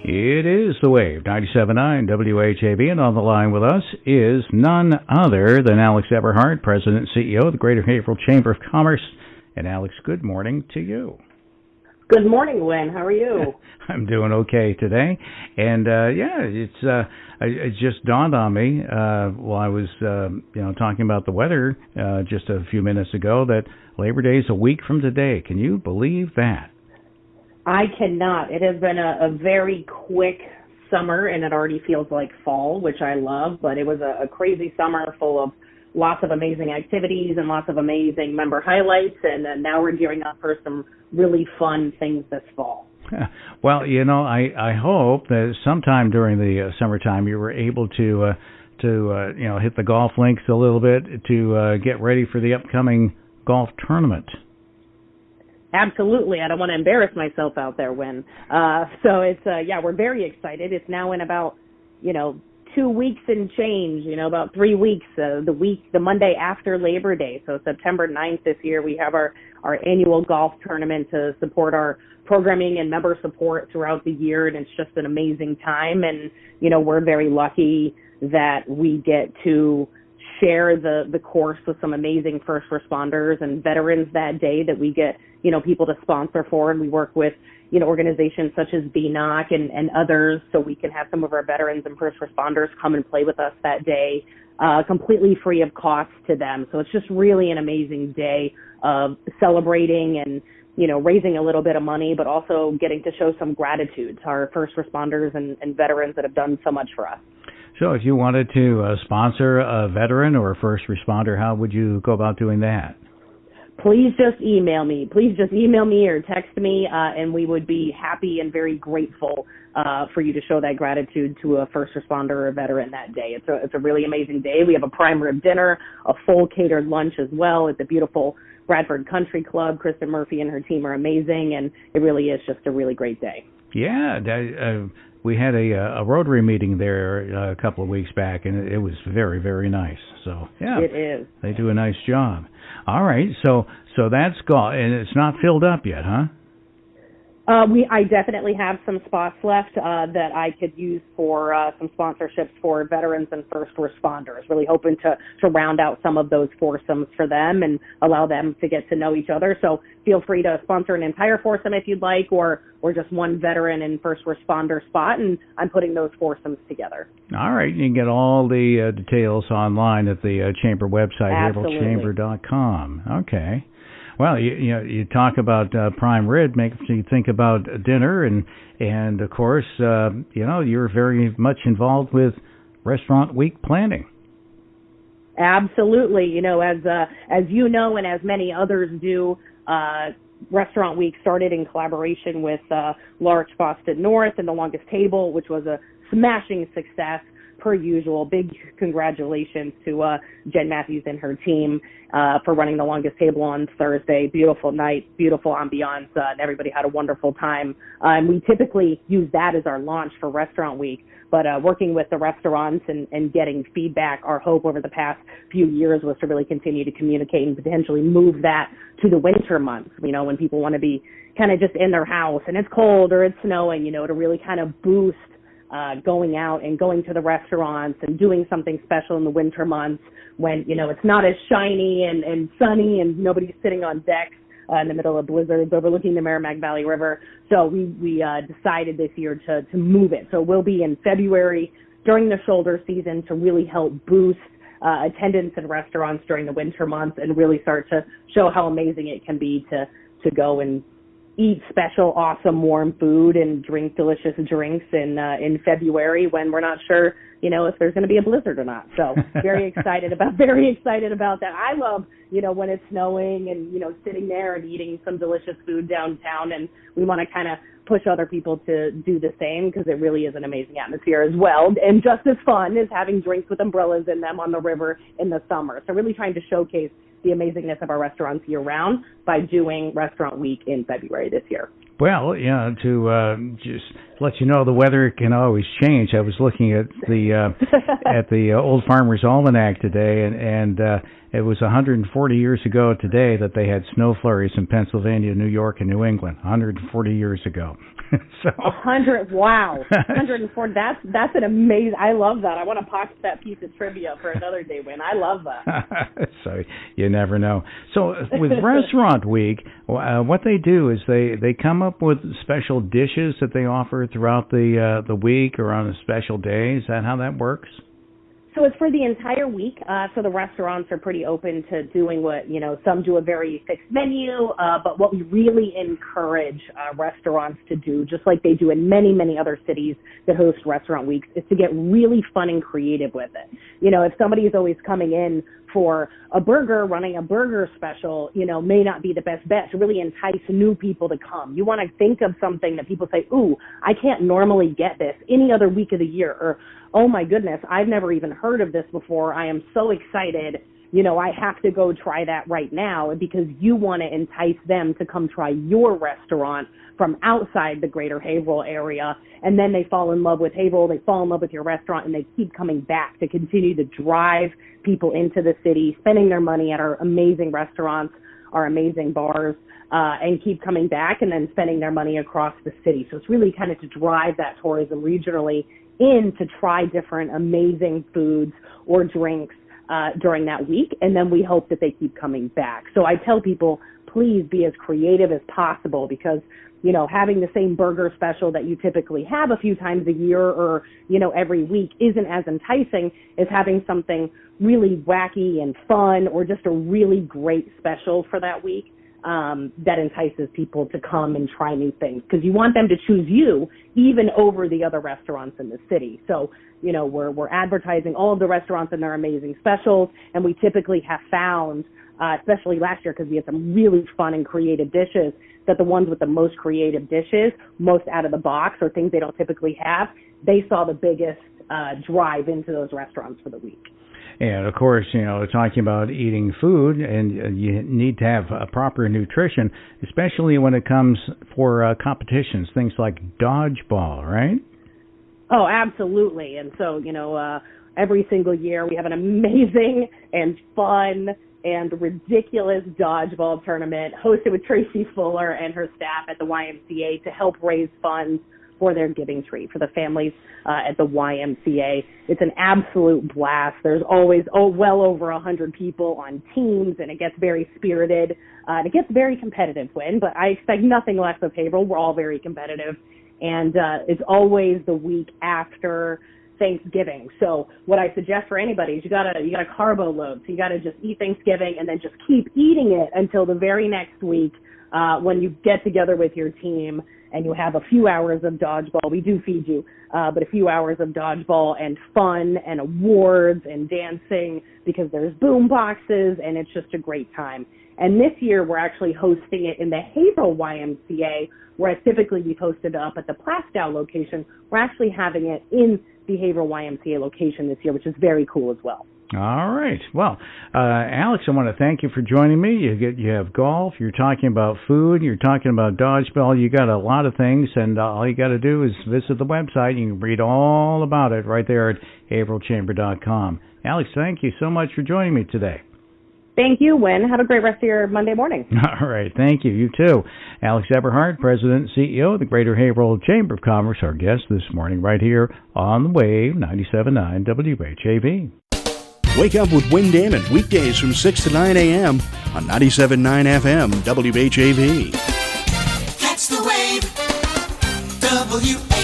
It is the Wave, 97.9 WHAV, and on the line with us is none other than Alex Eberhardt, President and CEO of the Greater Haverhill Chamber of Commerce. And Alex, good morning to you. Good morning, Lynn. How are you? I'm doing okay today. And, it just dawned on me while I was, talking about the weather just a few minutes ago that Labor Day is a week from today. Can you believe that? I cannot. It has been a very quick summer, and it already feels like fall, which I love. But it was a crazy summer full of lots of amazing activities and lots of amazing member highlights. And now we're gearing up for some really fun things this fall. Well, I hope that sometime during the summertime you were able to hit the golf links a little bit to get ready for the upcoming golf tournament. Absolutely. I don't want to embarrass myself out there, Wynn. So it's, we're very excited. It's now in about, 2 weeks and change, about 3 weeks, the Monday after Labor Day. So September 9th this year, we have our annual golf tournament to support our programming and member support throughout the year. And it's just an amazing time. And, we're very lucky that we get to share the course with some amazing first responders and veterans that day that we get, people to sponsor for. And we work with, organizations such as BNOC and others, so we can have some of our veterans and first responders come and play with us that day, completely free of cost to them. So it's just really an amazing day of celebrating and, raising a little bit of money, but also getting to show some gratitude to our first responders and veterans that have done so much for us. So if you wanted to sponsor a veteran or a first responder, how would you go about doing that? Please just email me. Or text me, and we would be happy and very grateful for you to show that gratitude to a first responder or a veteran that day. It's a really amazing day. We have a prime rib dinner, a full catered lunch as well at the beautiful Bradford Country Club. Kristen Murphy and her team are amazing, and it really is just a really great day. Yeah, we had a Rotary meeting there a couple of weeks back, and it was very, very nice. So, yeah. It is. They do a nice job. All right, so that's gone, and it's not filled up yet, huh? I definitely have some spots left that I could use for some sponsorships for veterans and first responders. Really hoping to round out some of those foursomes for them and allow them to get to know each other. So feel free to sponsor an entire foursome if you'd like, or just one veteran and first responder spot, and I'm putting those foursomes together. All right, you can get all the details online at the Chamber website, haverhillchamber.com. Okay. Well, you talk about prime rib, makes you think about dinner, and of course, you're very much involved with Restaurant Week planning. Absolutely. As you know, and as many others do, Restaurant Week started in collaboration with Larch Boston North and The Longest Table, which was a smashing success. Per usual, big congratulations to Jen Matthews and her team for running The Longest Table on Thursday. Beautiful night, beautiful ambiance, and everybody had a wonderful time. And we typically use that as our launch for Restaurant Week, but working with the restaurants and getting feedback, our hope over the past few years was to really continue to communicate and potentially move that to the winter months, when people want to be kind of just in their house and it's cold or it's snowing, to really kind of boost going out and going to the restaurants and doing something special in the winter months when, it's not as shiny and sunny and nobody's sitting on decks in the middle of blizzards overlooking the Merrimack Valley River. So we decided this year to move it. So we'll be in February during the shoulder season to really help boost attendance in restaurants during the winter months and really start to show how amazing it can be to go and eat special, awesome, warm food and drink delicious drinks in February when we're not sure, if there's going to be a blizzard or not. So very excited about that. I love, when it's snowing and, sitting there and eating some delicious food downtown, and we want to kind of push other people to do the same because it really is an amazing atmosphere as well. And just as fun as having drinks with umbrellas in them on the river in the summer. So really trying to showcase the amazingness of our restaurants year-round by doing Restaurant Week in February this year. Well, to just let you know, the weather can always change. I was looking at the at the Old Farmer's Almanac today, and it was 140 years ago today that they had snow flurries in Pennsylvania, New York, and New England. 140 years ago. So 100. Wow, 104. That's an amazing. I love that. I want to pocket that piece of trivia for another day, Win. I love that. So you never know. So with Restaurant Week, what they do is they come up with special dishes that they offer throughout the week or on a special day. Is that how that works? So it's for the entire week. So the restaurants are pretty open to doing what, some do a very fixed menu, but what we really encourage restaurants to do, just like they do in many, many other cities that host restaurant weeks, is to get really fun and creative with it. If somebody is always coming in for a burger, running a burger special, may not be the best bet to really entice new people to come. You want to think of something that people say, ooh, I can't normally get this any other week of the year, or, oh my goodness, I've never even heard of this before. I am so excited. I have to go try that right now, because you want to entice them to come try your restaurant from outside the greater Haverhill area. And then they fall in love with Haverhill, they fall in love with your restaurant, and they keep coming back to continue to drive people into the city, spending their money at our amazing restaurants, our amazing bars, and keep coming back and then spending their money across the city. So it's really kind of to drive that tourism regionally in to try different amazing foods or drinks during that week, and then we hope that they keep coming back. So I tell people, please be as creative as possible, because having the same burger special that you typically have a few times a year or every week isn't as enticing as having something really wacky and fun, or just a really great special for that week that entices people to come and try new things, because you want them to choose you even over the other restaurants in the city. So we're advertising all of the restaurants and their amazing specials, and we typically have found, especially last year because we had some really fun and creative dishes, that the ones with the most creative dishes, most out of the box, or things they don't typically have, they saw the biggest drive into those restaurants for the week. And, of course, talking about eating food, and you need to have a proper nutrition, especially when it comes for competitions, things like dodgeball, right? Oh, absolutely. And so, every single year we have an amazing and fun and ridiculous dodgeball tournament hosted with Tracy Fuller and her staff at the YMCA to help raise funds for their giving tree for the families at the YMCA. It's an absolute blast. There's always well over 100 people on teams, and it gets very spirited. And it gets very competitive, Win, but I expect nothing less of Haverhill. We're all very competitive, and it's always the week after Thanksgiving. So what I suggest for anybody is you gotta carbo load. So you gotta just eat Thanksgiving and then just keep eating it until the very next week when you get together with your team and you have a few hours of dodgeball. We do feed you, but a few hours of dodgeball and fun and awards and dancing, because there's boom boxes, and it's just a great time. And this year we're actually hosting it in the Haverhill YMCA, where typically we've hosted up at the Plastow location. We're actually having it in the Haverhill YMCA location this year, which is very cool as well. All right. Well, Alex, I want to thank you for joining me. You have golf, you're talking about food, you're talking about dodgeball. You got a lot of things, and all you got to do is visit the website. You can read all about it right there at haverhillchamber.com. Alex, thank you so much for joining me today. Thank you, Win. Have a great rest of your Monday morning. All right. Thank you. You too. Alex Eberhardt, President and CEO of the Greater Haverhill Chamber of Commerce, our guest this morning right here on the WAVE 97.9 WHAV. Wake up with Win Damon weekdays from 6 to 9 a.m. on 97.9 FM WHAV. Catch the wave, WHAV.